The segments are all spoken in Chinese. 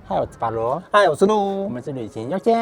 嗨，我是保羅。嗨，我是路。我們是旅行優先。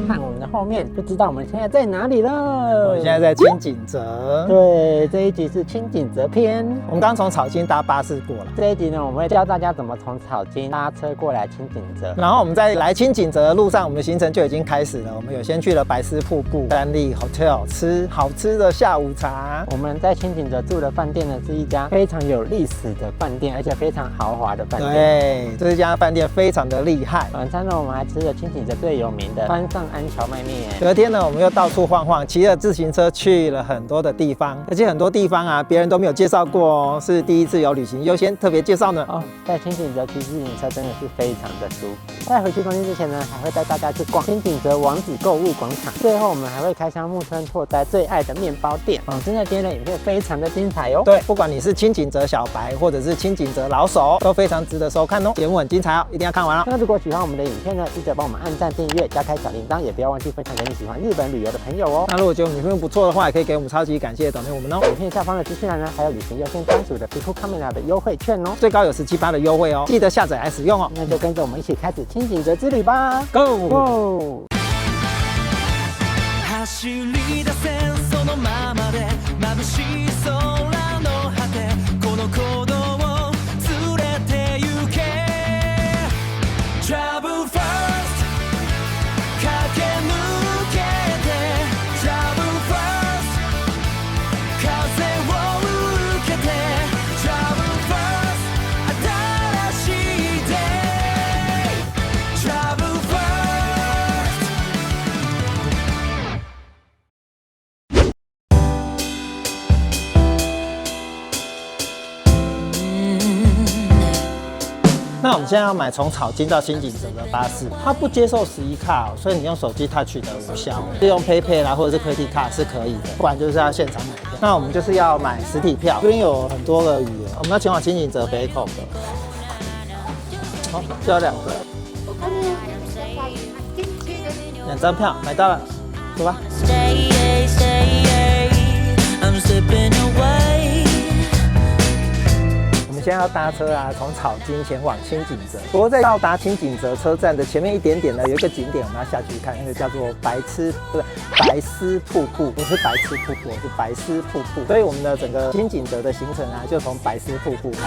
看我們的後面就知道我們現在在哪裡了。我們現在在清景澤。對，這一集是清景澤篇。我們剛從草津搭巴士過來。這一集呢，我們會教大家怎麼從草津搭車過來清景澤。然後我們在來清景澤的路上，我們的行程就已經開始了。我們有先去了白絲瀑布、三立 Hotel 吃好吃的下午茶。我們在清景澤住的飯店呢，是一家非常有歷史的飯店，而且非常豪華的飯店。对，這家飯店非常的厲害。晚餐呢，我們還吃了清景澤最有名的川上安蕎麥麵。隔天呢，我們又到處晃晃，騎了自行車去了很多的地方，而且很多地方啊，別人都沒有介紹過哦，是第一次有旅行優先特別介紹呢。哦，在清景澤騎自行車真的是非常的舒服。在回去東京之前呢，還會帶大家去逛清景澤王子購物廣場。最後我們還會開箱木村拓哉最愛的麵包店。真的今天的影片非常的精彩哦。對，不管你是清景澤小白，或者是清景澤老手，都非常值得收看哦。節目很精彩哦，一定要看完哦。那如果喜歡我們的影片呢，記得幫我們按讚、訂閱、加開小鈴鐺，也不要忘記分享給你喜歡日本旅遊的朋友哦。那如果覺得我們影片不錯的話，也可以給我們超級感謝，抖內我們哦。影片下方的資訊欄呢，還有旅行優先專屬的 Pico Camera 的優惠券哦，最高有17%的優惠哦，記得下載來使用哦。那就跟着我們一起開始清景澤之旅吧 ，Go Go！ 走り出せそのままで眩しい空の果てこの鼓動を連れて行け Travel first 駆け抜けて Travel first 風を受けて Travel first 新しい day Travel first那我們现在要買從草津到清景澤的巴士，它不接受11卡哦，所以你用手機 touch 的無效，是用 PayPay 啦或者是 Credit Card 是可以的，不然就是要現場買票。那我們就是要買實體票，這邊有很多個語言，我們要前往清景澤北口的。好，就要2個，2張票買到了，走吧。现在要搭車啊，從草津前往清景澤。不過在到達清景澤車站的前面一點點呢，有一個景點我們要下去看，那個叫做白絲瀑布，不是白痴瀑布，是白絲瀑布。所以我們的整個清景澤的行程啊，就從白絲瀑布開始。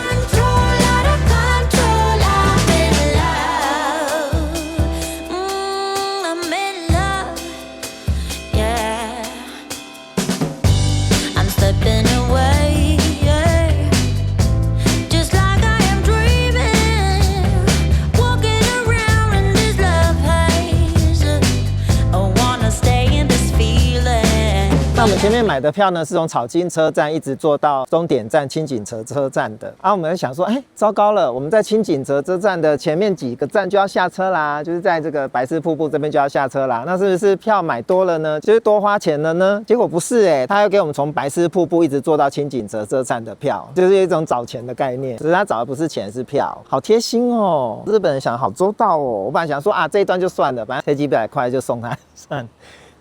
我們前面買的票呢，是從草津車站一直坐到終點站清景澤車站的。我們想說，糟糕了，我們在清景澤車站的前面幾個站就要下車啦，就是在這個白絲瀑布這邊就要下車啦。那是不是票買多了呢？就是多花錢了呢？結果不是他要給我們從白絲瀑布一直坐到清景澤車站的票，就是一種找錢的概念。只是他找的不是錢，是票，好貼心哦。日本人想好周到哦。我本來想說這一段就算了，反正飛幾百塊就送他算了。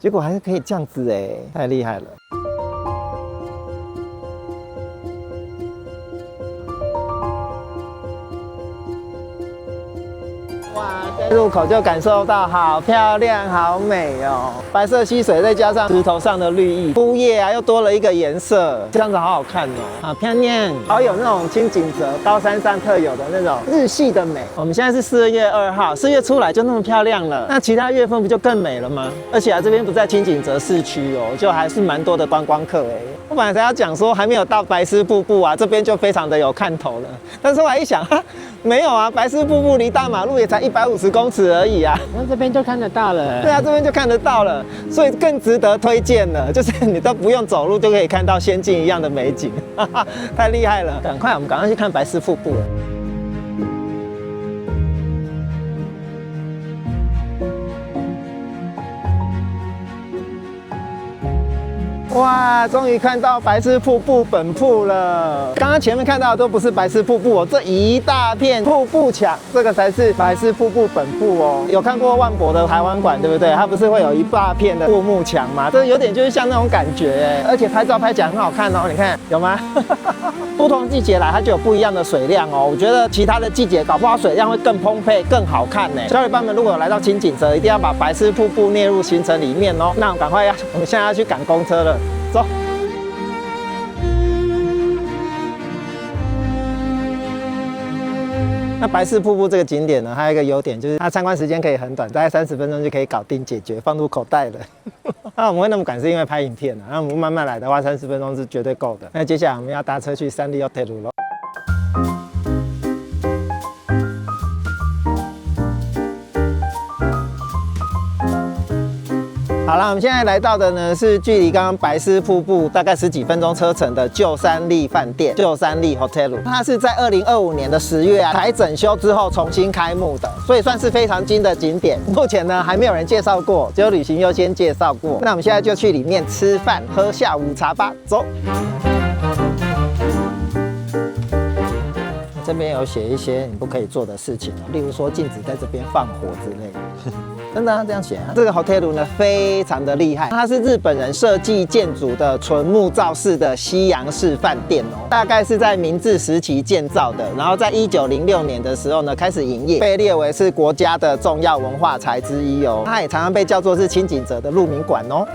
結果還是可以這樣子太厲害了。哇，在入口就感受到好漂亮、好美哦！白色溪水再加上石頭上的綠意，枯葉啊又多了一個顏色，這樣子好好看哦，好漂亮，好有那種清景澤高山上特有的那種日系的美。我們現在是4月2號，4月出來就那麼漂亮了，那其他月份不就更美了嗎？而且這邊不在清景澤市區哦，就還是蠻多的觀光客我本來才要講說還沒有到白絲瀑布啊，這邊就非常的有看頭了，但是我一想沒有啊，白絲瀑布離大馬路也才150公尺而已啊，那這邊就看得到了。對啊，這邊就看得到了，所以更值得推薦了。就是你都不用走路就可以看到仙境一樣的美景，太厲害了！趕快，我們趕快去看白絲瀑布了。哇，終於看到白絲瀑布本瀑了。剛剛前面看到的都不是白絲瀑布哦，這一大片瀑布牆，這個才是白絲瀑布本瀑哦。有看過萬博的台灣館，對不對？它不是會有一大片的瀑布牆嗎？這有點就是像那種感覺哎，而且拍照拍起來很好看哦，你看有嗎？不同季節來，它就有不一樣的水量哦。我覺得其他的季節搞不好水量會更澎湃、更好看呢。小伙伴們如果有來到清景澤，一定要把白絲瀑布列入行程裡面哦。那我們趕快我們現在要去趕公車了，走。那白絲瀑布這個景點呢，還有一個優點就是它參觀時間可以很短，大概30分鐘就可以搞定解決，放入口袋了。那我們會那麼趕是因為拍影片啊，那我們慢慢來的話，30分鐘是絕對夠的。那接下來我們要搭車去三麗 Hotel 咯。好了，我們現在來到的呢是距離剛剛白絲瀑布大概10幾分鐘車程的舊三立飯店，舊三立 Hotel。它是在2025年的10月啊，才整修之後重新開幕的，所以算是非常新的景點。目前呢還沒有人介紹過，只有旅行優先介紹過。那我們現在就去裡面吃飯喝下午茶吧，走。這邊有寫一些你不可以做的事情哦，例如說禁止在這邊放火之類的。真的啊，這樣寫啊。這個 hotel 呢非常的厲害，它是日本人設計建築的純木造式的西洋式飯店哦，大概是在明治時期建造的，然後在1906年的時候呢開始營業，被列為是國家的重要文化財之一哦。它也常常被叫做是清景澤的鹿鳴館哦。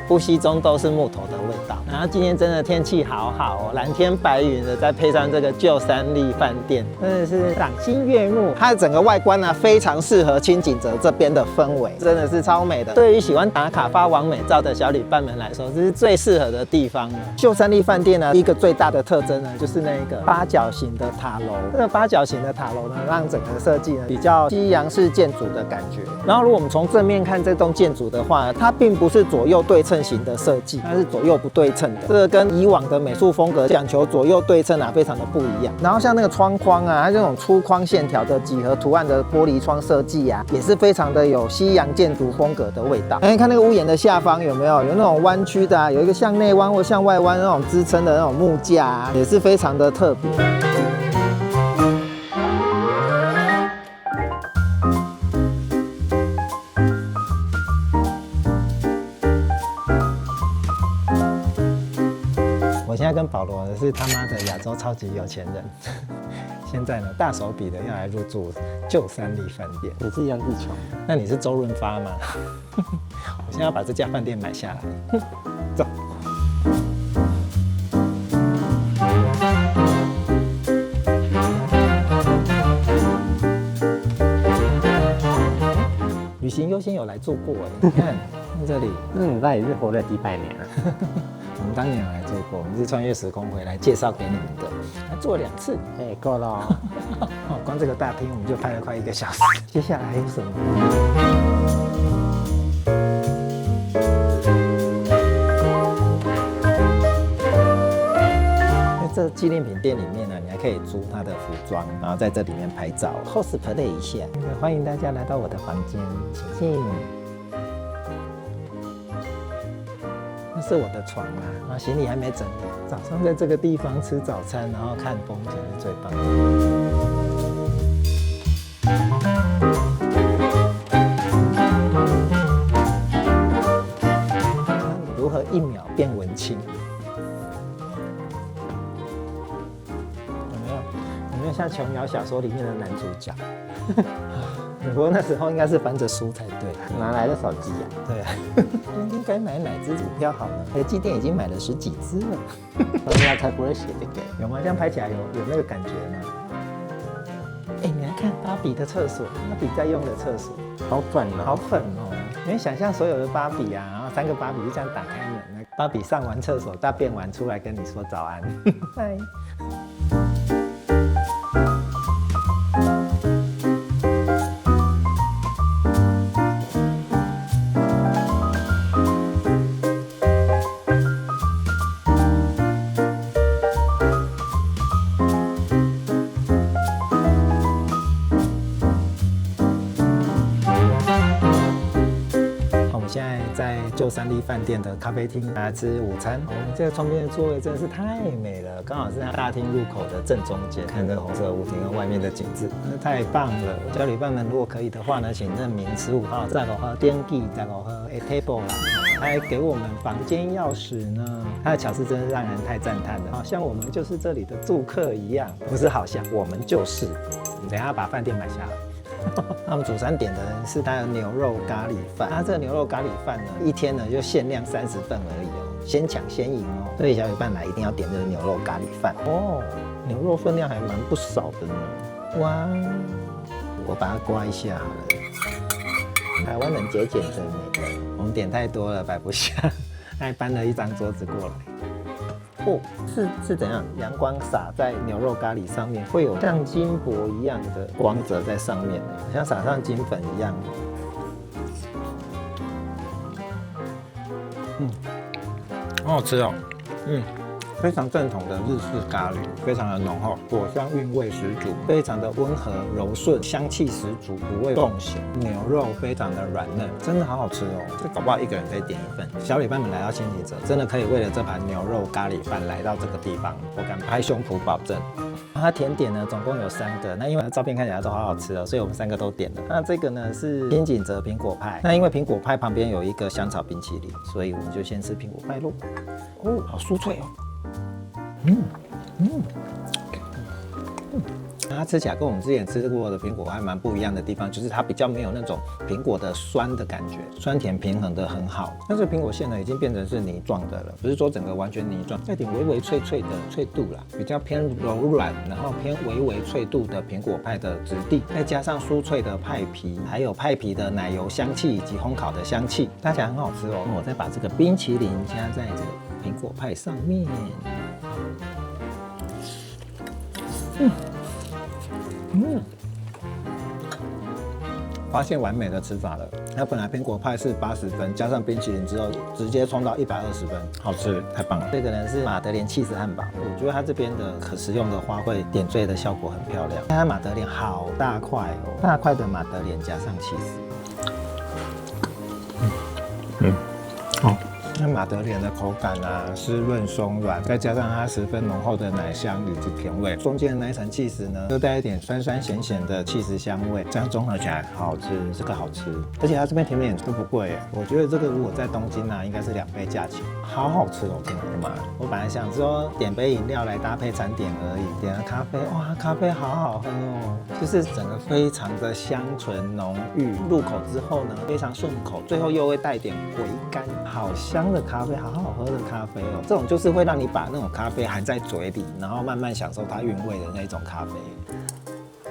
呼吸中都是木頭的味道。然後今天真的天氣好好哦，藍天白雲的，再配上這個舊三立飯店，真的是賞心悅目。它的整個外觀呢，非常適合清景澤這邊的氛圍，真的是超美的。對於喜歡打卡發完美照的小旅伴們來說，這是最適合的地方了。舊三立飯店呢，一個最大的特徵呢，就是那個八角形的塔樓。這個八角形的塔樓呢，讓整個設計呢比較西洋式建築的感覺。然後如果我們從正面看這棟建築的話，它並不是左右對稱型的設計，它是左右不对稱的。這個跟以往的美術風格講求左右對稱啊，非常的不一樣。然後像那個窗框啊，它這種粗框線條的幾何圖案的玻璃窗設計啊，也是非常的有西洋建築風格的味道。哎，看那個屋檐的下方有沒有那種彎曲的啊，有一個向內彎或向外彎那種支撐的那種木架啊，也是非常的特別。我现在跟保羅是他媽的亞洲超級有錢人，現在呢大手筆的要來入住舊三立飯店。你是楊志瓊，那你是周潤發嗎？我現在要把這家飯店買下來，走。旅行優先有來住過哎，你看這裡，那也是活了幾百年了。我們當年有來做過，我們是穿越時空回來介紹給你們的，還做了2次，哎，夠了哦。光這個大廳我們就拍了快1個小時。接下來還有什麼？在這紀念品店裡面呢，你還可以租它的服裝，然後在這裡面拍照 cosplay 一下。歡迎大家來到我的房間，請進。那是我的床啊，然後行李還沒整理。早上在這個地方吃早餐，然後看風景是最棒的。如何1秒變文青？有没有像瓊瑤小說裡面的男主角？不過那時候應該是翻着書才對，哪來的手機啊？對啊，應該買哪隻股票好呢？台積電已經買了10幾隻了，人家才不會寫這個。有嗎？這樣拍起來有那個感覺嗎？哎，你來看芭比的廁所，芭比在用的廁所，好粉哦，好粉哦！你想象所有的芭比啊，然後3個芭比就這樣打開門，芭比上完廁所大便完出來跟你說早安，嗨。现舊三立飯店的咖啡廳來吃午餐。我們這個窗邊的座位真的是太美了，剛好是它大廳入口的正中間，看這個紅色舞廳跟外面的景致，那太棒了。小旅伴们如果可以的話呢，請認明15號再給我喝電記，再給我喝 A table 啦，還給我們房間鑰匙呢。它的巧思真是讓人太讚嘆了，好像我們就是這裡的住客一樣，不是好像，我們就是。你等一下把飯店買下來。他們主餐點的是它的牛肉咖喱飯，它这個牛肉咖喱飯呢，一天呢就限量30份而已哦，先搶先贏哦。所以小旅伴來一定要點這個牛肉咖喱飯哦，牛肉分量還蠻不少的呢。哇，我把它刮一下好了。台灣人節儉真美，我們點太多了擺不下，還搬了一張桌子過來。哦，是怎樣？陽光灑在牛肉咖喱上面，會有像金箔一樣的光澤在上面，像撒上金粉一樣。好好吃哦。非常正統的日式咖喱，非常的濃厚，果香韻味十足，非常的溫和柔順，香氣十足，不會動形。牛肉非常的軟嫩，真的好好吃哦。這搞不好一個人可以點一份。小旅伴們來到千禧澤，真的可以為了這盤牛肉咖喱飯來到這個地方，我敢拍胸脯保證。它甜點呢，總共有3個。那因為照片看起來都好好吃哦，所以我們3個都點了。那這個呢是千禧澤蘋果派。那因為蘋果派旁邊有一個香草冰淇淋，所以我們就先吃蘋果派嘍。哦，好酥脆哦。它吃起來跟我們之前吃過的蘋果還蠻不一樣的地方，就是它比較沒有那種蘋果的酸的感覺，酸甜平衡的很好。但是蘋果餡呢已经變成是泥狀的了，不是說整個完全泥狀，帶點微微脆脆的脆度啦，比較偏柔軟，然後偏微微脆度的蘋果派的質地，再加上酥脆的派皮，還有派皮的奶油香氣以及烘烤的香氣，搭起來很好吃哦。我再把這個冰淇淋加在這個蘋果派上面。發現完美的吃法了。它本來蘋果派是80分，加上冰淇淋之後，直接衝到120分，好吃，太棒了。這個呢是馬德蓮起司漢堡，我覺得它這邊的可食用的花卉點綴的效果很漂亮。它馬德蓮好大塊哦，大塊的馬德蓮加上起司。好。那馬德蓮的口感啊，濕潤鬆軟，再加上它十分濃厚的奶香以及甜味，中間的那一層起司呢，又帶一點酸酸鹹鹹的起司香味，這樣綜合起來好吃，這個好吃。而且它這邊甜點都不貴耶，我覺得這個如果在東京啊，應該是2倍價錢，好好吃哦！天哪，我的媽！我本來想說點杯飲料來搭配餐點而已，點了咖啡，哇，咖啡好好喝哦，就是整個非常的香醇濃郁，入口之後呢，非常順口，最後又會帶點回甘，好香的咖啡，好好喝的咖啡哦，這種就是會讓你把那種咖啡含在嘴裡，然後慢慢享受它韻味的那種咖啡，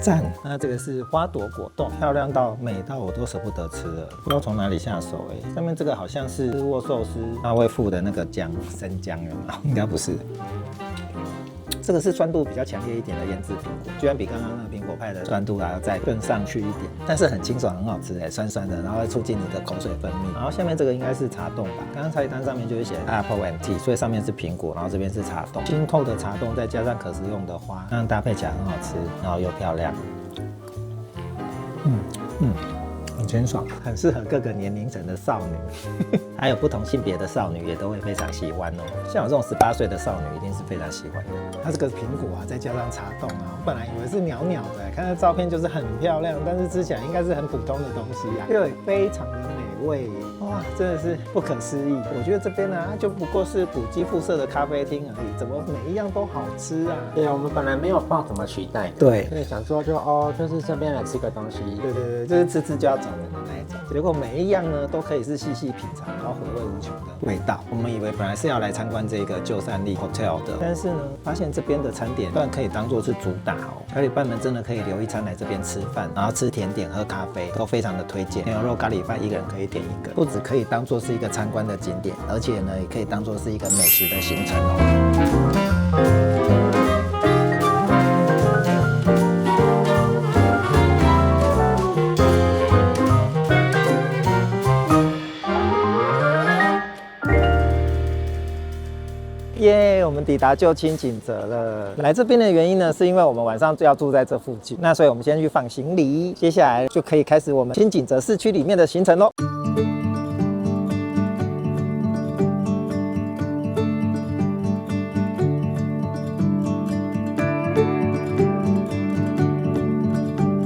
讚！那這個是花朵果凍，漂亮到美到我都捨不得吃了，不知道從哪裡下手哎。上面這個好像是握壽司它會附的那個薑，生薑有沒有？應該不是。這個是酸度比較強烈一點的醃製蘋果，居然比剛剛那個蘋果派的酸度還要再更上去一點，但是很清爽，很好吃哎，酸酸的，然後會促進你的口水分泌。然後下面這個應該是茶凍吧，剛剛菜單上面就是寫 Apple and Tea， 所以上面是蘋果，然後這邊是茶凍，清透的茶凍再加上可食用的花，這樣搭配起來很好吃，然後又漂亮。很清爽，很適合各個年齡層的少女，還有不同性別的少女也都會非常喜歡哦。像我這種18歲的少女一定是非常喜歡的。它這個蘋果啊，再加上茶凍啊，我本來以為是鳥鳥的，看到照片就是很漂亮，但是吃起來應該是很普通的東西啊，又非常的美味，哇，真的是不可思議。我覺得這邊呢，它就不過是古蹟附設的咖啡廳而已，怎麼每一樣都好吃啊？對啊，我們本來沒有報怎麼取代，對，所以想說就是順便來吃個東西，對，就是吃就要走人的那一種。結果每一樣呢都可以是細細品嘗，然後回味無窮的味道。我們以為本來是要來參觀這個舊三立 Hotel 的，但是呢，發現這邊的餐點雖然可以當做是主打哦，小旅伴們真的可以留一餐來這邊吃飯，然後吃甜點、喝咖啡，都非常的推薦。牛肉咖喱飯一個人可以點1個，不只可以當做是一個參觀的景點，而且呢，也可以當做是一個美食的行程哦。耶！我們抵達舊千禧澤了。來這邊的原因呢，是因為我們晚上就要住在這附近，那所以我們先去放行李，接下來就可以開始我們千禧澤市區裡面的行程嘍。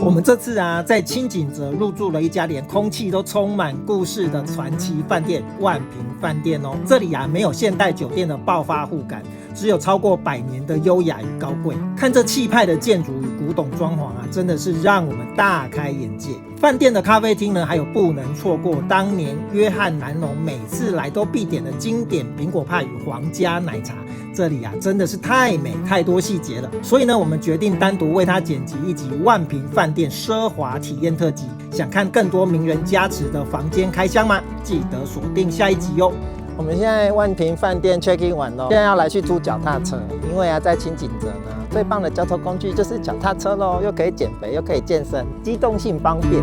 我們這次啊，在清景澤入住了一家連空氣都充滿故事的傳奇飯店——萬平飯店哦。這裡啊，沒有現代酒店的暴發戶感，只有超過100年的優雅與高貴。看這氣派的建築與古董裝潢啊，真的是讓我們大開眼界。飯店的咖啡廳呢，還有不能錯過當年約翰南農每次來都必點的經典蘋果派與皇家奶茶。這裡啊，真的是太美太多細節了，所以呢，我們決定單獨為它剪輯一集萬平飯店奢華體驗特輯。想看更多名人加持的房間開箱嗎？記得鎖定下一集哦。我們現在萬平飯店 check in 完咯，現在要來去租腳踏車，因為啊，在清景澤呢，最棒的交通工具就是腳踏車咯，又可以減肥又可以健身，機動性方便。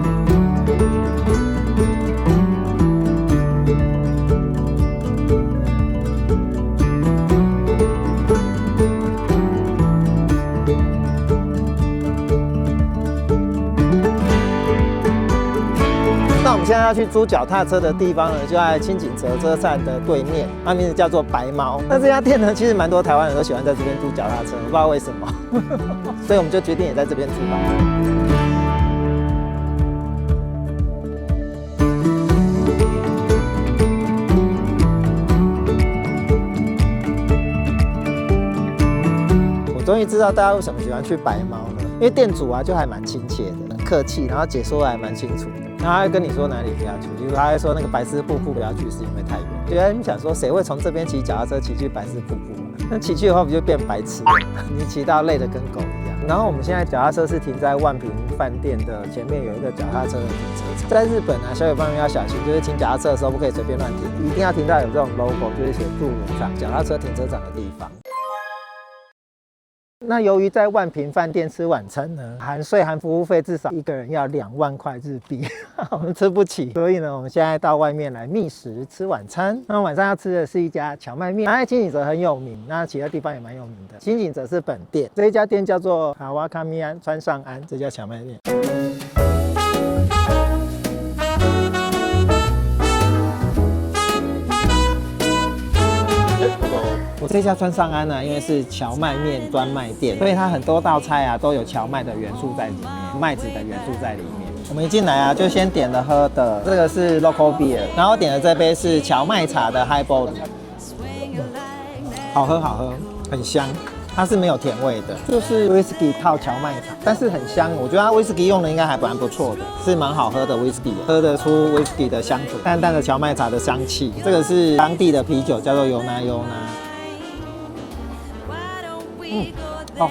那我们现在要去租脚踏車的地方呢，就在清景澤車站的對面，它名字叫做白貓。那這家店呢，其實蠻多台灣人都喜歡在這邊租腳踏車，我不知道為什麼，所以我們就決定也在這邊租吧。我終於知道大家為什麼喜歡去白貓了，因為店主啊就還蠻親切的，很客氣，然後解說還蠻清楚的。然後他會跟你說哪裡不要去，比如他會說那個白絲瀑布不要去，是因為太遠。對啊，你想說誰會從這邊騎腳踏車騎去白絲瀑布啊？那騎去的話不就變白痴了？你騎到累得跟狗一樣。然後我們現在腳踏車是停在萬平飯店的前面，有一個腳踏車的停車場。在日本啊，小伙伴們要小心，就是停腳踏車的時候不可以隨便亂停，一定要停到有這種 logo，就是寫住人場腳踏車停車場的地方。那由於在萬平飯店吃晚餐呢，含稅含服務費至少一個人要2萬塊日幣，我們吃不起，所以呢，我們現在到外面來覓食吃晚餐。那晚上要吃的是一家蕎麥麵，它在清景澤很有名，那其他地方也蠻有名的。清景澤是本店，這一家店叫做卡瓦卡米安川上安，這家蕎麥麵。我這家川上安呢，因為是蕎麥麵專賣店，所以它很多道菜啊都有蕎麥的元素在裡面，麥子的元素在裡面。我們一進來啊，就先點了喝的，這個是 local beer， 然後點的這杯是蕎麥茶的 highball，好喝好喝，很香。它是沒有甜味的，就是 whisky 泡蕎麥茶，但是很香。我覺得它 whisky 用的應該還蠻不錯的，是蠻好喝的 whisky， 喝得出 whisky 的香氣，淡淡的蕎麥茶的香氣。這個是當地的啤酒，叫做尤娜尤娜。哦，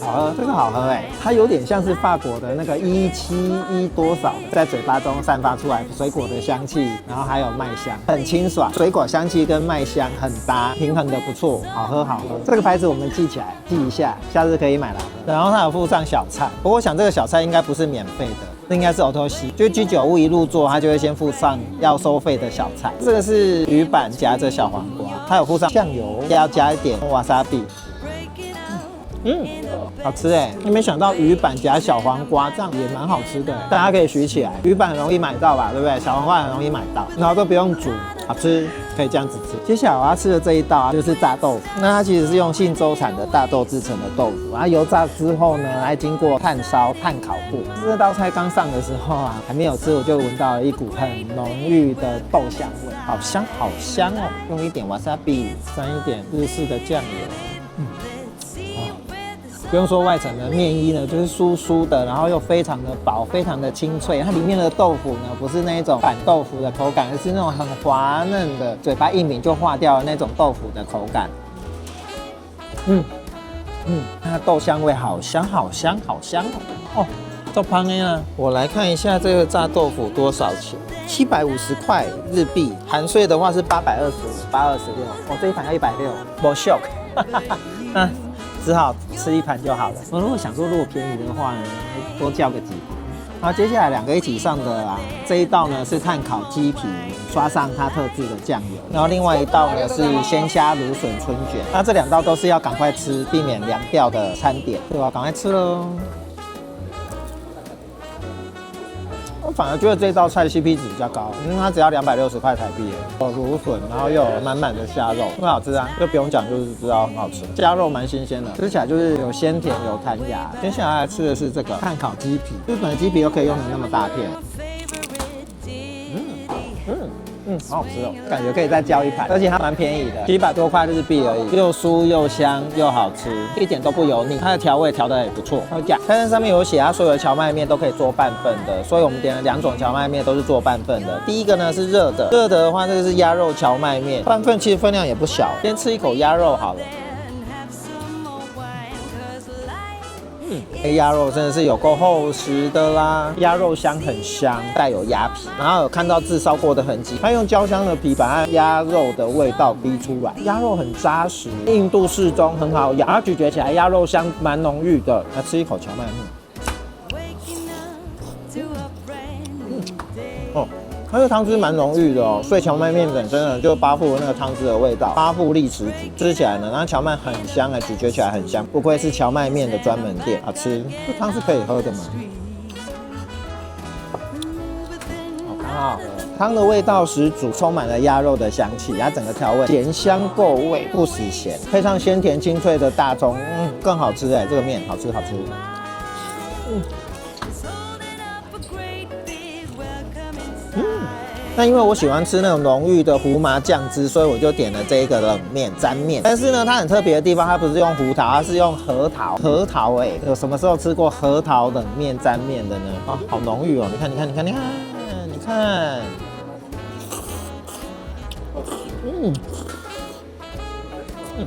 好喝，这個好喝哎，它有點像是法國的那個171多少的，在嘴巴中散發出來水果的香氣，然後還有麥香，很清爽，水果香氣跟麥香很搭，平衡的不錯，好喝好喝。這個牌子我們記起來，記一下，下次可以買來喝。然後它有附上小菜，不過我想這個小菜應該不是免費的。這應該是 otoshi， 就居酒屋一入座，它就會先附上要收費的小菜。這個是魚板夾着小黃瓜，它有附上醬油，要加一點 wasabi。好吃哎！你沒想到魚板夾小黃瓜這樣也蠻好吃的，大家可以學起來。魚板很容易買到吧，對不對？小黃瓜很容易買到，然後都不用煮，好吃，可以這樣子吃。接下來我要吃的這一道啊，就是炸豆腐。那它其實是用信州產的大豆製成的豆腐，然後油炸之後呢，還經過炭燒、炭烤過。這道菜剛上的時候啊，還沒有吃，我就聞到了一股很濃郁的豆香味，好香好香哦！用一點 wasabi， 沾一點日式的醬油。不用說外層的麵衣呢，就是酥酥的，然後又非常的薄，非常的清脆。它裡面的豆腐呢，不是那一種板豆腐的口感，而是那種很滑嫩的，嘴巴一抿就化掉的那種豆腐的口感。它的豆香味好香，好香，好香哦！做胖啊！我來看一下這個炸豆腐多少錢？750塊日幣，含稅的話是825、826。哦，這一盤要160，不 shock。只好吃一盤就好了。我如果想說，如果便宜的話呢，多叫個幾盤。好，接下來兩個一起上的啊，這一道呢是炭烤雞皮，刷上它特製的醬油，然後另外一道呢是鮮蝦蘆筍春卷。那這兩道都是要趕快吃，避免涼掉的餐點，對吧？趕快吃嘍！我反而覺得這道菜 CP 值比較高，因為它只要260塊台幣，有蘆筍，然後又有滿滿的蝦肉，很好吃啊，就不用講就是知道很好吃。蝦肉蠻新鮮的，吃起來就是有鮮甜有彈牙。接下來吃的是這個炭烤雞皮，日本的雞皮又可以用的那麼大片。好好吃哦，感覺可以再叫一盤，而且它蠻便宜的，700多塊日幣而已，又酥又香又好吃，一點都不油膩，它的調味調得也不錯。還有菜單上面有寫，它所有的蕎麥麵都可以做半份的，所以我們點了2種蕎麥麵都是做半份的。第一個呢是熱的，热的話这個是鴨肉蕎麥麵，半份其實分量也不小，先吃一口鴨肉好了。鴨肉真的是有夠厚實的啦，鴨肉香很香，帶有鴨皮，然後有看到炙燒過的痕跡，它用焦香的皮把它鴨肉的味道逼出來，鴨肉很扎實，硬度適中，很好咬，它咀嚼起來鴨肉香蠻濃郁的。來吃一口蕎麥麵，哦。它的湯汁蠻濃郁的哦，所以蕎麥麵本身呢就包覆了那個湯汁的味道，八富力食譜吃起來呢，然後蕎麥很香咀嚼起來很香，不愧是蕎麥麵的專門店，好吃。這湯是可以喝的嗎？好喝，湯的味道十足，充滿了鴨肉的香氣，它整個調味鹹香夠味，不死鹹，配上鮮甜清脆的大蔥，更好吃哎，這個麵好吃好吃。那因為我喜歡吃那種濃郁的胡麻醬汁，所以我就點了這個冷麵沾麵。但是呢，它很特別的地方，它不是用胡桃，它是用核桃。核桃哎，有什麼時候吃過核桃冷麵沾麵的呢？啊，好濃郁哦！你看，你看，你看，你看，你看，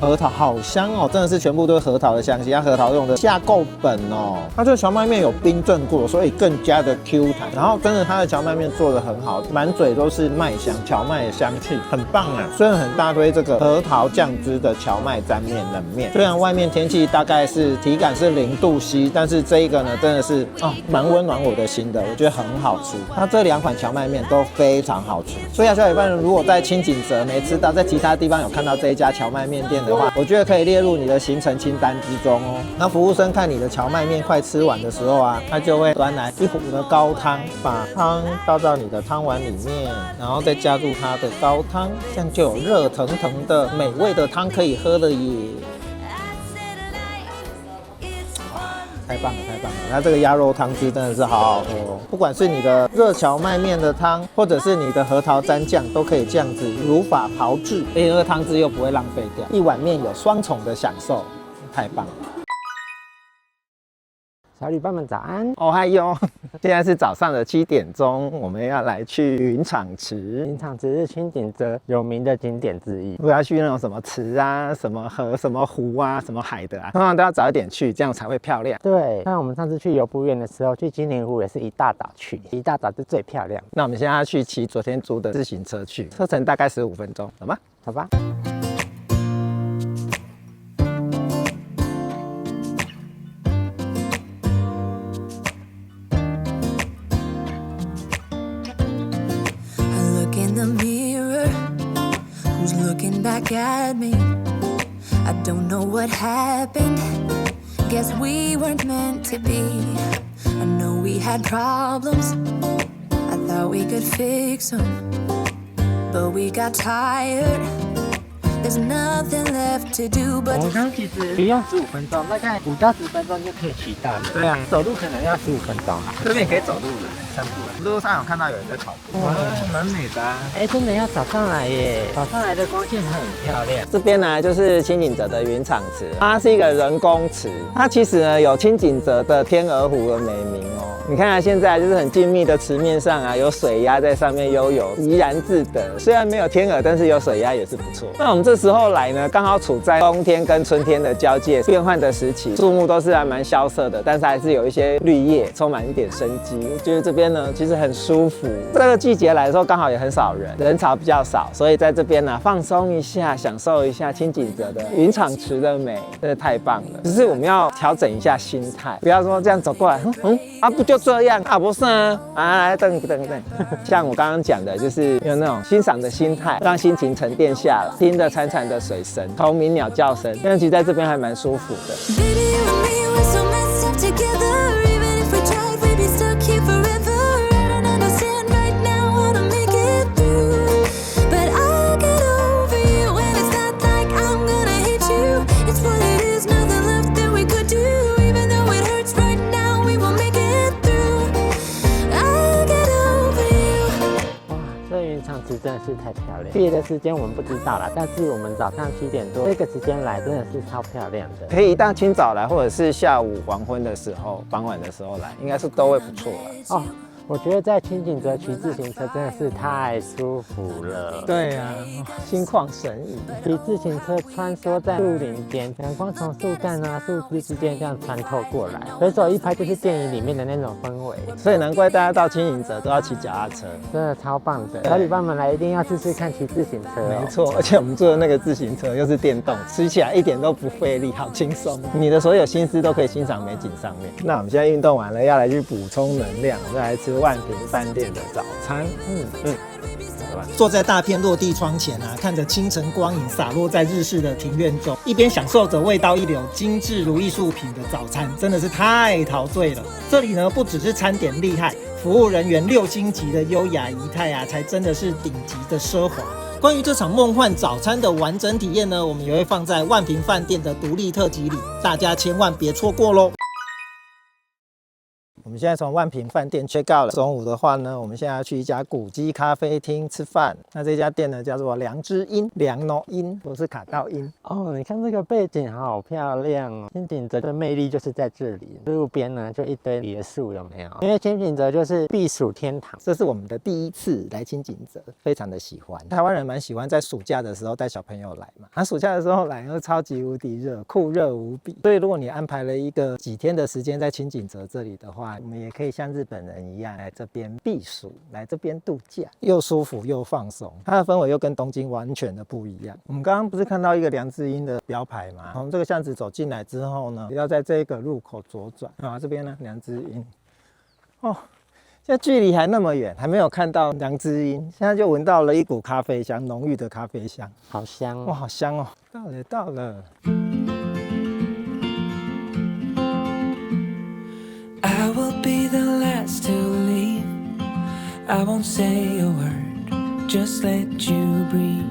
核桃好香哦，真的是全部都是核桃的香气。它核桃用的下夠本哦，它这個蕎麥麵有冰鎮過，所以更加的 Q 彈。然後真的它的蕎麥麵做得很好，滿嘴都是麥香，蕎麥的香氣，很棒啊！所以很大推這個核桃醬汁的蕎麥沾麵冷麵。雖然外面天氣大概是體感是0度C，但是這一個呢真的是蠻溫暖我的心的，我覺得很好吃。它這2款蕎麥麵都非常好吃，所以小夥伴如果在清景澤沒吃到，在其他地方有看到這一家蕎麥麵店的話，我覺得可以列入你的行程清單之中哦。那服務生看你的蕎麥麵快吃完的時候啊，他就會端來1壺的高湯，把湯倒到你的湯碗裡面，然後再加入它的高湯，這樣就有熱騰騰的美味的湯可以喝了耶！太棒了，太棒了！那這個鴨肉湯汁真的是好好喝哦。不管是你的熱蕎麥麵的湯，或者是你的核桃蘸醬，都可以這樣子如法炮製，而且這個湯汁又不會浪費掉，一碗麵有雙重的享受，太棒了！小旅伴們早安哦嗨喲！現在是早上的7點鐘，我們要來去雲場池。雲場池是清景澤有名的景點之一。不要去那種什麼池啊、什麼河、什麼湖啊、什麼海的啊，通常都要早一點去，這樣才會漂亮。對，像我們上次去游步院的時候，去金陵湖也是一大早去，一大早是最漂亮。那我們现在要去騎昨天租的自行車去，車程大概15分鐘，好嗎？好吧。Back at me, I don't know what happened. Guess we weren't meant to be. I know we had problems. I thought we could fix them, but we got tired. There's nothing left to do but 我们刚其實不用15分鐘，大概5到10分鐘就可以騎到了。對啊，走路可能要15分鐘。這邊也可以走路的，散步。路上有看到有人在跑步，哇，蠻美的啊。哎，真的要早上來耶，早上來的光線很漂亮。這邊呢就是清景澤的雲場池，它是一個人工池，它其實呢有清景澤的天鵝湖的美名哦。你看啊，現在就是很靜謐的池面上啊，有水鴨在上面悠游，怡然自得。雖然沒有天鵝，但是有水鴨也是不錯。那我們這時候來呢，剛好處在冬天跟春天的交界變換的時期，樹木都是還蠻蕭瑟的，但是還是有一些綠葉，充滿一點生機。我覺得這邊呢其實很舒服。這個季節來的時候剛好也很少人，人潮比較少，所以在這邊呢放鬆一下，享受一下清景澤的雲場池的美，真的太棒了。只是我們要調整一下心態，不要說這樣走過來，不就這樣啊？不是啊，來等。像我剛剛講的，就是有那種欣賞的心態，讓心情沉澱下來，聽着潺潺的水聲，蟲鳴鳥叫聲，那其實在這邊還蠻舒服的。真的是太漂亮。別的時間我們不知道啦，但是我們早上7點多這個時間來，真的是超漂亮的。可以一大清早來，或者是下午黃昏的時候、傍晚的时候来，应该是都会不錯了。哦，我覺得在清景澤騎自行車真的是太舒服了。對啊，心曠神怡。騎自行車穿梭在樹林間，陽光從樹幹啊、樹枝之間這樣穿透過來，隨手一拍就是電影裡面的那種氛圍。所以難怪大家到清景澤都要騎腳踏車，真的超棒的。小旅伴們來一定要試試看騎自行車哦。沒錯，而且我們坐的那個自行車又是電動，騎起來一點都不費力，好輕鬆。你的所有心思都可以欣賞美景上面。那我們現在運動完了，要來去補充能量，再來吃萬平飯店的早餐。坐在大片落地窗前啊，看着清晨光影灑落在日式的庭院中，一邊享受着味道一流、精緻如藝術品的早餐，真的是太陶醉了。這裡呢，不只是餐點厲害，服務人員6星級的優雅儀態啊，才真的是頂級的奢華。關於這場夢幻早餐的完整體驗呢，我們也會放在萬平飯店的獨立特輯裡，大家千萬別錯過嘍。我們現在從萬平飯店 check out 了。中午的話呢，我們現在要去一家古蹟咖啡廳吃飯。那這家店呢叫做良知音，良の音，不是卡到音。哦，你看這個背景好漂亮哦！清景澤的魅力就是在這裡，路邊呢就一堆別墅，有沒有？因為清景澤就是避暑天堂。這是我們的第一次來清景澤，非常的喜歡。台灣人蠻喜歡在暑假的時候帶小朋友來嘛，暑假的時候來又超級無敵熱，酷熱無比。所以如果你安排了一個幾天的時間在清景澤這裡的話，我們也可以像日本人一樣來這邊避暑，來這邊度假，又舒服又放鬆。它的氛圍又跟東京完全的不一樣。我們剛剛不是看到一個良知音的標牌嗎？從這個巷子走進來之後呢，要在這個路口左轉啊。這邊呢，良知音。哦，現在距離還那麼遠，還沒有看到良知音，現在就聞到了一股咖啡香，濃郁的咖啡香，好香哦！哇，好香哦！到了。I will be the last to leave. I won't say a word, just let you breathe.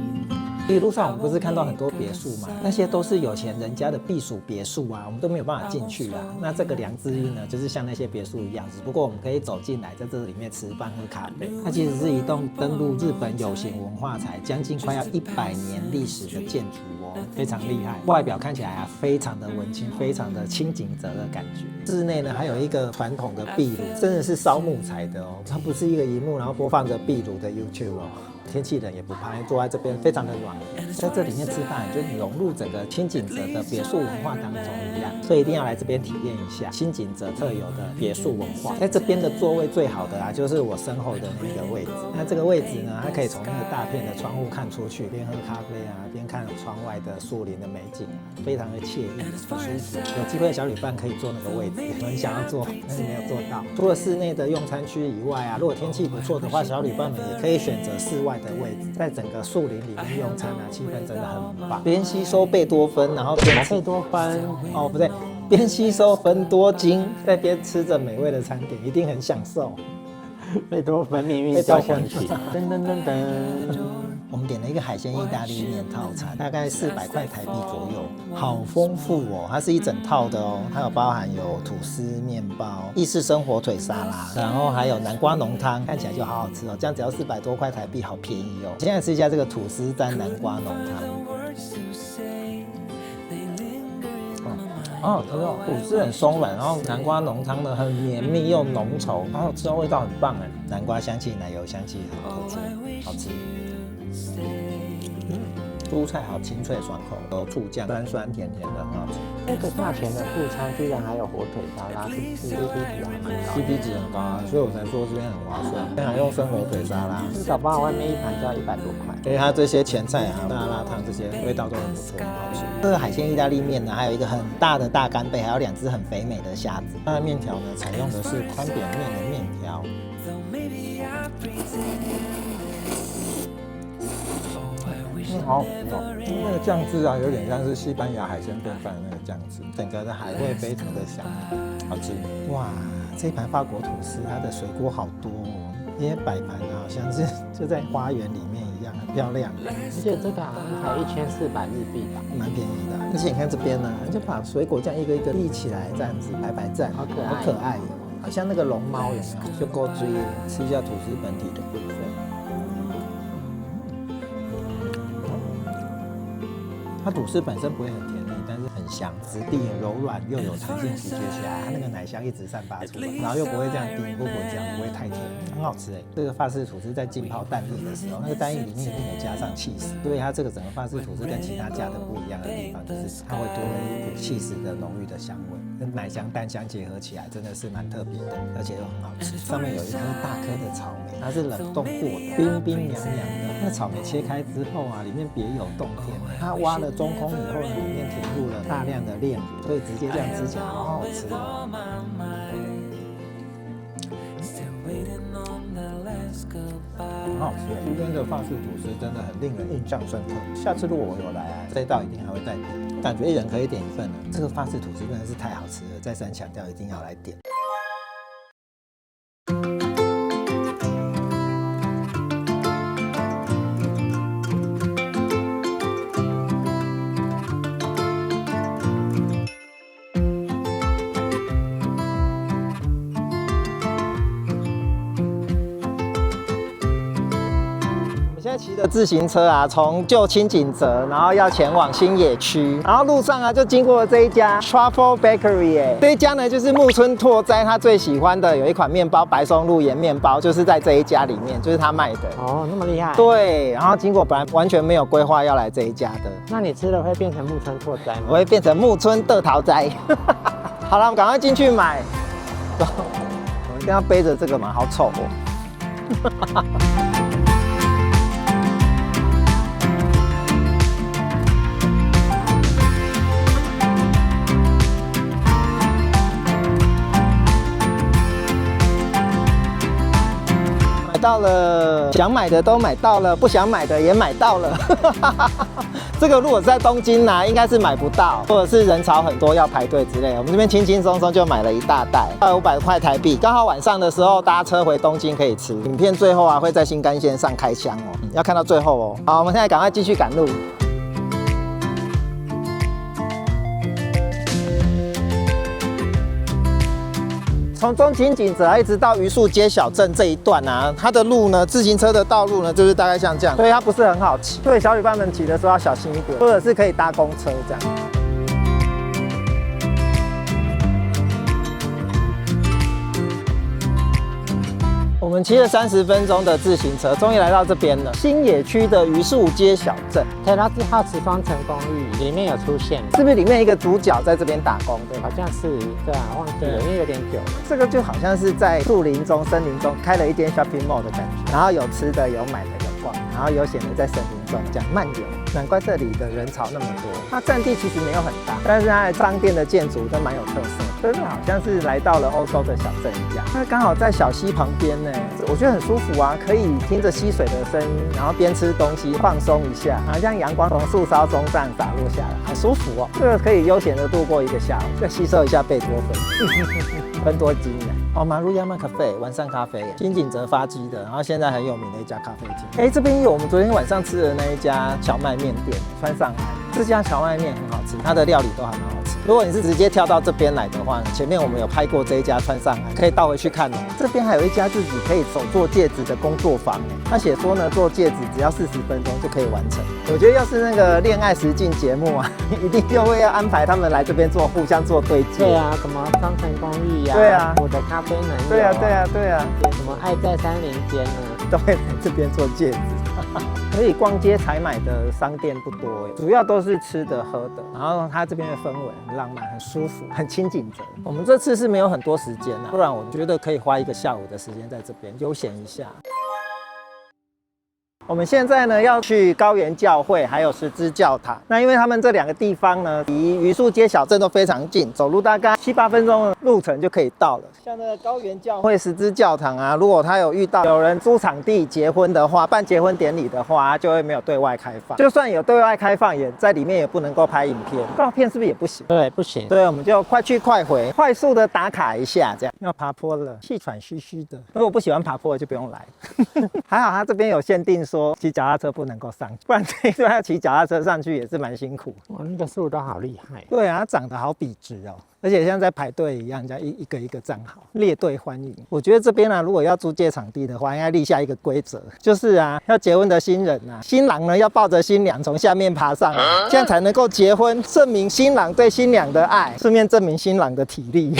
一路上我们不是看到很多別墅嗎？那些都是有錢人家的避暑別墅啊，我們都沒有辦法進去啊。那這個良知音呢，就是像那些別墅一樣，只不過我們可以走進來，在這裡面吃飯喝咖啡。它其實是一棟登陸日本有形文化財，將近快要100年歷史的建築哦，非常厲害。外表看起來啊，非常的文青，非常的清景澤的感覺。室內呢，還有一個傳統的壁爐，真的是燒木材的哦，它不是一個螢幕，然後播放着壁爐的 YouTube 哦。天氣冷也不怕，坐在這邊非常的暖和，在這裡面吃飯就融入整個清景澤的別墅文化當中一樣，所以一定要來這邊體驗一下清景澤特有的別墅文化。在這邊的座位最好的啊，就是我身後的那個位置。那這個位置呢，它可以從那個大片的窗戶看出去，邊喝咖啡啊，邊看窗外的樹林的美景啊，非常的愜意，很舒服。有機會的小旅伴可以坐那個位置，我很想要坐，但是沒有坐到。除了室內的用餐區以外啊，如果天氣不錯的話，小旅伴們也可以選擇室外的位置，在整個樹林裡面用餐啊，氣氛真的很棒。邊吸收貝多芬，然後邊吃貝多芬哦，不對，邊吸收芬多精，在邊吃着美味的餐點，一定很享受。貝多芬命運交響曲，噔噔噔噔。我們點了一個海鮮意大利麵套餐，大概400塊台幣左右，好豐富哦！它是一整套的哦，它有包含有吐司、麵包、意式生火腿沙拉，然後還有南瓜濃湯，看起來就好好吃哦。這樣只要400多塊台幣，好便宜哦！現在吃一下這個吐司蘸南瓜濃湯。好好吃哦，吐司很鬆軟，然後南瓜濃湯呢很綿密又濃稠，好好吃哦，味道很棒哎，南瓜香氣、奶油香氣很突出，好吃。蔬菜好清脆爽口，有醋醬，酸酸甜甜的，很好吃。這個價錢的副餐居然還有火腿沙拉，CP 值還蠻高，CP 值很高啊，所以我才說這邊很划算。這邊還用生火腿沙拉，至少包外面一盤就要100多塊。所以它這些前菜啊、沙拉湯這些味道都很不錯，很好吃。這個海鮮意大利麵呢，還有一個很大的大干貝，還有2隻很肥美的蝦子。它的麵條呢，採用的是寬扁面的麵條。好，那個醬汁啊，有點像是西班牙海鮮燉飯的那個醬汁，整個的海味非常的香，好吃。哇，這一盤法國吐司，它的水果好多哦，因為擺盤啊，好像是就在花園裡面一樣，很漂亮。而且這個好像才1400日幣吧，蠻便宜的。而且你看這邊呢，就把水果這樣一個一個立起來，這樣子排排站，好可愛，好可愛哦，好像那個龍貓有沒有？就夠追，吃一下吐司本體的部分。它吐司本身不会很甜膩，但是很香，質地柔軟又有弹性，咀嚼起來它那個奶香一直散發出來，然後又不會這樣頂不這樣，不會太甜，很好吃哎。這個法式吐司在浸泡蛋液的時候，那個蛋液裡面一定有加上起司，所以它這個整個法式吐司跟其他家的不一樣的地方，就是它會多了一股起司的濃郁的香味，跟奶香蛋香結合起來，真的是蠻特別的，而且又很好吃。上面有一顆大顆的草莓，它是冷凍過的，冰冰涼涼的。那草莓切開之後啊，裡面別有洞天。它挖了中空以後呢，裡面填入了大量的煉乳，所以直接這樣吃起來好好吃哦。很好吃，這邊的法式吐司真的很令人印象深刻。下次如果我有來啊，這一道一定還會再點。感覺一人可以点一份了。這個法式吐司真的是太好吃了，再三強調一定要來點。现在骑的自行車啊，從舊清景澤，然後要前往新野區，然後路上啊就經過了這一家 Truffle Bakery。這一家呢就是木村拓哉他最喜歡的有一款麵包，白松露鹽麵包，就是在這一家裡面，就是他賣的。哦，那麼厲害。對，然後經過本來完全沒有規劃要來這一家的。那你吃了會變成木村拓哉嗎？我會變成木村的桃哉。好了，我們趕快進去買。我们一定要背着這個嘛，好醜哦。到了，想買的都買到了，不想買的也買到了。這個如果是在東京拿，應該是買不到，或者是人潮很多要排隊之類的。我們這邊輕輕鬆鬆就買了一大袋，500塊台幣，剛好晚上的時候搭車回東京可以吃。影片最後啊會在新幹線上開箱哦，要看到最後哦。好，我們現在趕快繼續趕路。從中清景澤一直到榆樹街小鎮這一段啊，它的路呢，自行車的道路呢，就是大概像這樣，所以它不是很好騎，所以小夥伴們騎的時候要小心一點，或者是可以搭公車這樣。我們騎了30分鐘的自行車，終於來到這邊了。新野區的榆樹街小鎮，Terrace House雙層公寓裡面有出現，是不是裡面一個主角在這邊打工？對，好像是，對啊，忘記了，因為有點久了。這個就好像是在樹林中、森林中開了一間 shopping mall 的感覺，然後有吃的、有買的、有逛，然後悠閒的在森林中這樣漫遊。難怪這裡的人潮那麼多。它占地其實沒有很大，但是它的商店的建築都蠻有特色，真的好像是來到了歐洲的小鎮一樣。它剛好在小溪旁邊呢，我覺得很舒服啊，可以聽着溪水的聲音，然後邊吃東西放鬆一下，好像陽光從樹梢中這樣灑落下來，好舒服哦。這個可以悠閒的度過一個下午，再吸收一下貝多芬、芬多精呢。哦，馬路亞馬咖啡，晚上咖啡，新景澤發跡的，然後現在很有名的一家咖啡廳。哎，這邊有我們昨天晚上吃的那一家蕎麥麵店，川上海。這家蕎麥麵很好吃，它的料理都還蠻好吃。如果你是直接跳到這邊來的話，前面我們有拍過這一家川上海，可以倒回去看哦。這邊還有一家自己可以手做戒指的工作坊，他寫說呢，做戒指只要40分鐘就可以完成。我覺得要是那個戀愛實境節目啊，一定就會要安排他們來這邊做，互相做對戒。對啊，什麼雙層公寓呀？對啊，我的咖啡能有。對啊，对啊，对啊。什麼愛在山林間呢？都會來這邊做戒指。可以逛街採買的商店不多，主要都是吃的喝的。然後它這邊的氛圍很浪漫，很舒服，很清景澤。我們這次是沒有很多時間啊，不然我覺得可以花一個下午的時間在這邊悠閒一下。我們現在呢要去高原教會，還有十字教堂。那因為他們這兩個地方呢，離榆樹街小鎮都非常近，走路大概7、8分鐘的路程就可以到了。像那個高原教會、十字教堂啊，如果他有遇到有人租場地結婚的話，辦結婚典禮的話，就會沒有對外開放。就算有對外開放，也在裡面也不能夠拍影片，照片是不是也不行？對，不行。對，我們就快去快回，快速的打卡一下，這樣。要爬坡了，氣喘吁吁的。如果不喜歡爬坡的就不用來。還好他這邊有限定說騎腳踏車不能夠上，不然這一段要騎腳踏車上去也是蠻辛苦。哇，那个树都好厉害。对啊，它长得好笔直哦，而且像在排队一样，这样一个一个站好，列隊歡迎。我覺得這邊啊，如果要租借場地的話，應該立下一個規則，就是啊，要結婚的新人啊，新郎呢要抱着新娘從下面爬上來，這樣才能夠結婚，證明新郎對新娘的愛，順便證明新郎的體力。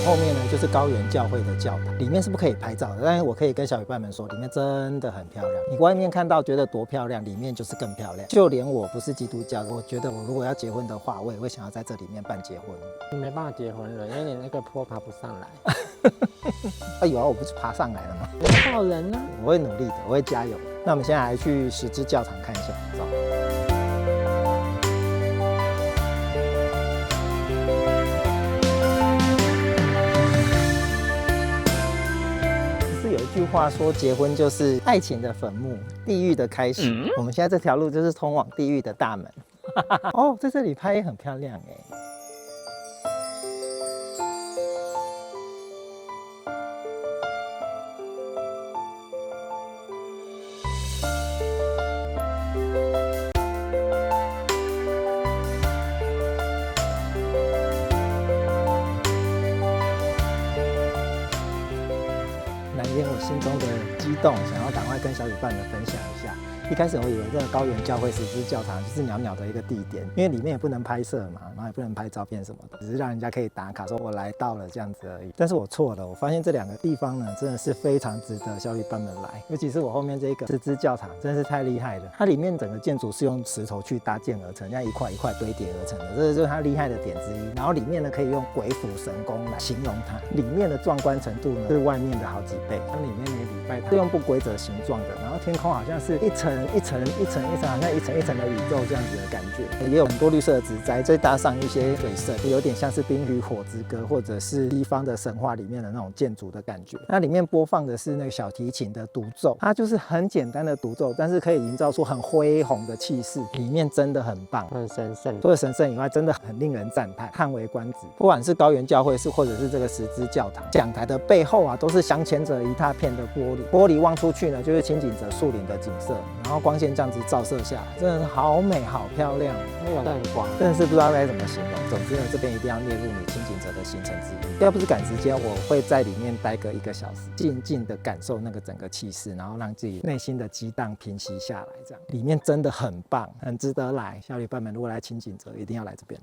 後面呢就是高原教會的教堂，裡面是不可以拍照的，但是我可以跟小伙伴們說，裡面真的很漂亮。你外面看到覺得多漂亮，裡面就是更漂亮。就連我不是基督教，我覺得我如果要結婚的話，我也會想要在這裡面辦結婚。你沒辦法結婚了，因為你那個坡爬不上來。哎呦，我不是爬上來了嗎？你要靠人呢。我會努力的，我會加油。那我們現在來去十字教堂看一下，走。有一句話說，結婚就是愛情的墳墓，地獄的開始。我們現在這條路就是通往地獄的大門。哦，在這裡拍也很漂亮哎。我心中的激動，想要趕快跟小伙伴們分享一下。一開始我以為這個高原教會十字教堂就是鳥鳥的一個地點，因為裡面也不能拍攝嘛，然後也不能拍照片什麼的，只是讓人家可以打卡說我來到了這樣子而已。但是我錯了，我發現這兩個地方呢，真的是非常值得小伙伴們來。尤其是我後面這個十字教堂，真的是太厲害了。它裡面整個建築是用石頭去搭建而成，這樣一塊一塊堆疊而成的，這就是它厲害的點之一。然後裡面呢，可以用鬼斧神工來形容它，裡面的壯觀程度呢，是外面的好幾倍。它裡面那個禮拜堂是用不規則形狀的，然後天空好像是一層一層一層一層，好像一層一層的宇宙這樣子的感覺，也有很多綠色的植栽，再搭上一些水色，有點像是《冰與火之歌》或者是西方的神話裡面的那種建築的感覺。那裡面播放的是那個小提琴的獨奏，它就是很簡單的獨奏，但是可以營造出很恢宏的氣勢，裡面真的很棒，很神聖。除了神聖以外，真的很令人讚嘆，嘆為觀止。不管是高原教會，是或者是這個十字教堂，講台的背後啊，都是鑲嵌着一大片的玻璃，玻璃望出去呢，就是清景澤樹林的景色，然後光線這樣子照射下來，真的是好美好漂亮，那種燈光真的是不知道該怎麼形容。總之呢，這邊一定要列入你清景澤的行程之一。要不是趕時間，我會在裡面待個1個小時，靜靜的感受那個整個氣勢，然後讓自己內心的激盪平息下來。這樣裡面真的很棒，很值得來。小伙伴們如果來清景澤，一定要來這邊。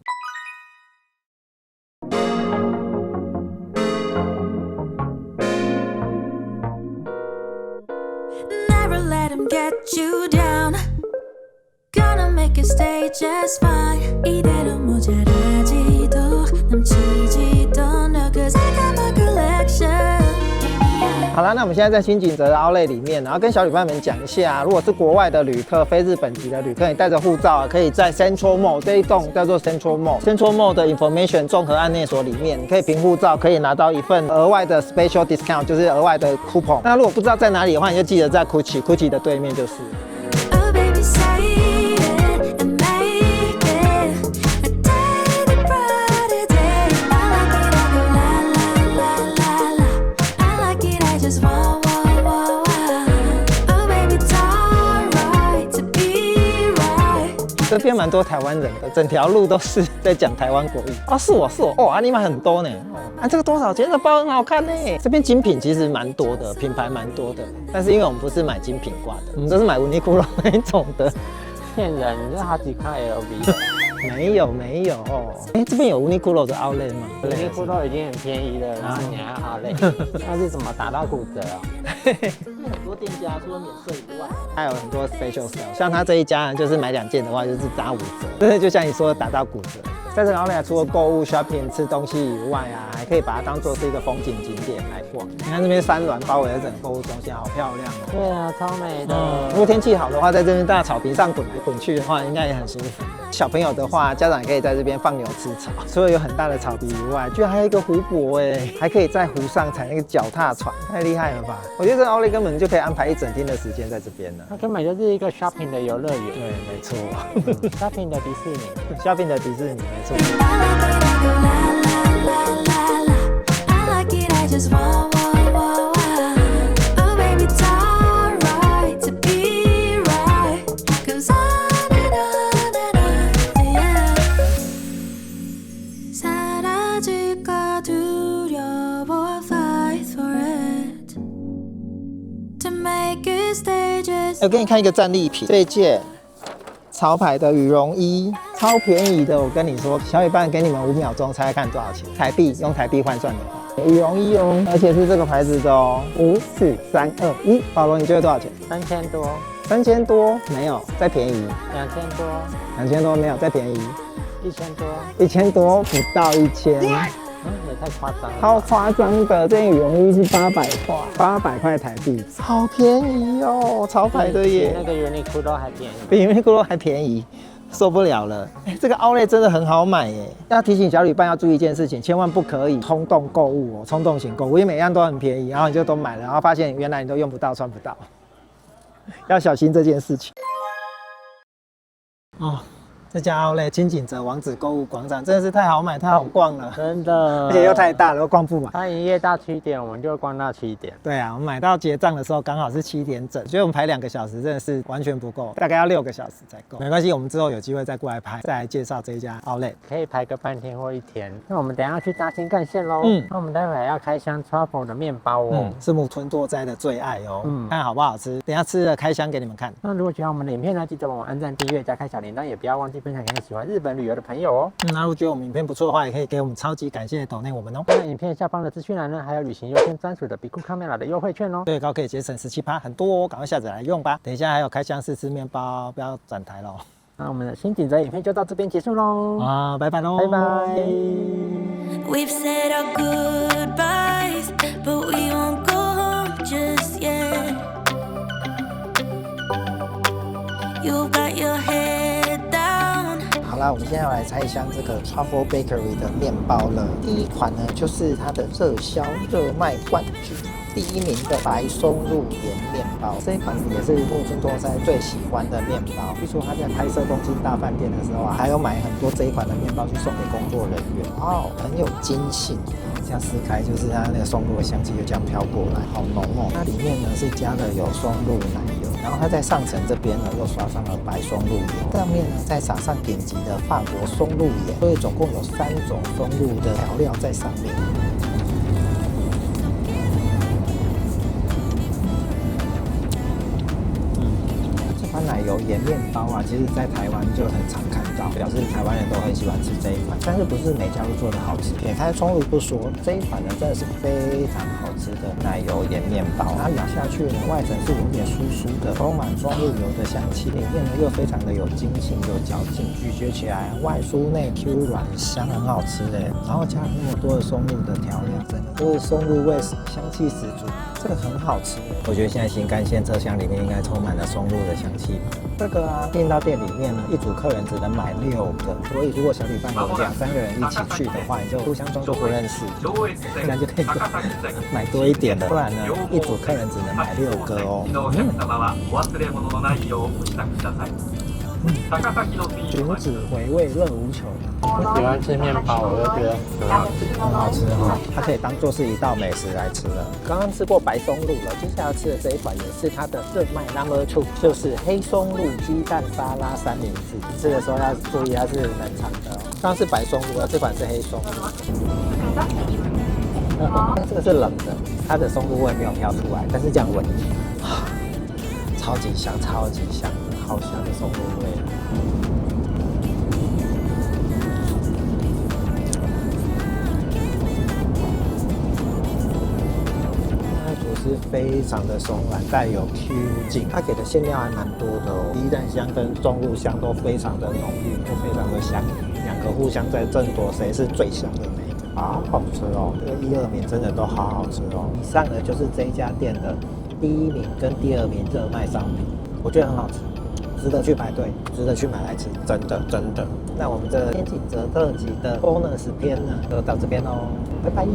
Never let him get you down. Gonna make it stay just fine. 이대로 모자라지도 넘치지도 않아. Cause I got my collection. 好了，那我們現在在清景澤的 Outlet 裡面，然後跟小伙伴們講一下，如果是國外的旅客，非日本籍的旅客，你帶着護照啊，可以在 Central Mall 這一棟叫做 Central Mall。Central Mall 的 Information 綜合案內所裡面，你可以憑護照可以拿到一份額外的 Special Discount， 就是額外的 Coupon。那如果不知道在哪裡的話，你就記得在 Gucci 的對面就是。Oh baby, say it and make it a day that brought a day. I like it, I go la la la la la. I like it, I just want, want, want, want. Oh baby, it's alright to be right. 這邊蠻多台灣人的，整條路都是在講台灣國語。哦，是我哦，啊，你買很多呢。啊，這個多少錢？這包很好看呢。這邊精品其實蠻多的，品牌蠻多的，但是因為我們不是買精品掛的，我們都是買Uniqlo那一種的。騙人，你這好幾塊 LV 的。沒有沒有，哎，這邊有Uniqlo的 Outlet 嗎？Uniqlo已經很便宜了，然後你還要 Outlet，那是怎麼打到骨折啊？這邊很多店家除了免稅以外，還有很多 special sale， 像他這一家呢，就是買2件的話就是打5折，真的就像你說的打到骨折。在這個 Outlet 除了購物 shopping 吃東西以外啊，還可以把它當做是一個風景景點來逛。你看這邊山巒包圍了整個購物中心，好漂亮哦。對啊，超美的。如果天氣好的話，在這邊大草坪上滾來滾去的話，應該也很舒服。小朋友的話，家長也可以在這邊放牛吃草。除了有很大的草地以外，居然還有一個湖泊哎，還可以在湖上踩那個腳踏船，太厲害了吧！我覺得這個Outlet根本就可以安排一整天的時間在這邊了。它根本就是一個 shopping 的遊樂園。對，沒錯。shopping 的迪士尼 ，shopping 的迪士尼，沒錯。我給你看一個戰利品，這一件潮牌的羽絨衣，超便宜的。我跟你說，小夥伴給你們5秒鐘猜猜看多少錢？台幣，用台幣換算的話，羽絨衣哦，而且是這個牌子的哦。5、4、3、2、1，保羅，你覺得多少錢？3000多，3000多，沒有，再便宜。2000多，2000多，沒有，再便宜。1000多，1000多，不到1000。也太誇張了，超誇張的！這件羽絨衣是800塊，800塊台幣，好便宜哦，潮牌的耶，比那個Uniqlo還便宜，比Uniqlo還便宜，受不了了。這個Outlet真的很好買耶！要提醒小旅伴要注意一件事情，千萬不可以衝動購物哦，衝動型購物，因為每樣都很便宜，然後你就都買了，然後發現原來你都用不到、穿不到，要小心這件事情。哦。這家Outlet輕井澤王子購物廣場真的是太好買、太好逛了，真的，而且又太大了，又逛不完。它營業到7點，我們就逛到7點。對啊，我們買到結賬的時候剛好是7點整，所以我們排2個小時真的是完全不夠，大概要6個小時才夠。沒關係，我們之後有機會再過來拍，再來介紹這一家Outlet，可以排個半天或1天。那我們等一下去搭新幹線嘍。那我們待會還要開箱 Truffle 的麵包哦，是木村拓哉的最愛哦。看好不好吃？等一下吃了開箱給你們看。那如果喜歡我們的影片呢，記得幫我按讚、訂閱、加開小鈴鐺，也不要忘記分享給你喜歡日本旅遊的朋友哦。那如果覺得我們影片不錯的話，也可以給我們超級感謝的抖內我們哦。那影片下方的資訊欄呢，還有旅行優先專屬的比酷卡梅拉的優惠券哦，最高可以節省17%，很多哦，趕快下載來用吧。等一下還有開箱試吃麵包，不要轉台嘍。那我們的輕井澤影片就到這邊結束嘍。啊，拜拜嘍，拜拜。We've said our goodbyes, but we won't go home just yet. You've got your head down. 好啦，我們現在要來拆箱這個 Truffle Bakery 的麵包了。第一款呢，就是它的熱銷熱賣冠軍。第1名的白松露鹽麵包，這一款也是木村拓哉最喜歡的麵包。據說他在拍攝《東京大飯店》的時候啊，還有買很多這一款的麵包去送給工作人員。哦，很有筋性。這樣撕開就是它那個松露的香氣就這樣飄過來，好濃哦。它裡面呢是加了有松露奶油，然後它在上層這邊呢又刷上了白松露油，上面呢再撒上頂級的法國松露鹽，所以總共有3種松露的調料在上面。奶油鹽麵包啊，其實在台灣就很常看到，表示台灣人都很喜歡吃這一款，但是不是每家都做的好吃。撇開松露不說，這一款呢真的是非常好吃的奶油鹽麵包。它咬下去呢，外層是有點酥酥的，充滿松露油的香气，裡面呢又非常的有筋性、有嚼勁，咀嚼起來外酥內 Q 軟香，很好吃哎。然後加了那麼多的松露的調料，整個都是松露味，香氣十足，這個很好吃。我覺得現在新幹線車廂裡面應該充滿了松露的香氣。這個啊，進到店裡面呢，一組客人只能買6個，所以如果小旅伴有2、3個人一起去的話，你就互相裝作不認識，這樣就可以買多一點了。不然呢，一組客人只能買6個哦。竹子回味樂無窮。我喜歡吃麵包，我就覺得很好吃哈，它可以當做是一道美食來吃了。剛剛吃過白松露了，接下來吃的這一款也是它的熱賣 No.2，就是黑松露雞蛋沙拉3明治。吃的時候要注意它是冷藏的哦。剛剛是白松露，這款是黑松露。這個是冷的，它的松露味沒有飄出來，但是這樣聞，超級香，超級香，好香的松露味。是非常的鬆軟，帶有 Q 勁。它給的餡料還蠻多的哦，雞蛋香跟松露香都非常的濃郁，都非常的香。2個互相在爭奪誰是最香的那一個，好好吃哦。這個1、2名真的都好好吃哦。以上呢就是這一家店的第1名跟第2名熱賣商品，我覺得很好吃。值得去排隊，值得去買來吃，真的真的。那我們这天井泽特辑的 bonus 篇呢，就到這邊嘍，拜拜。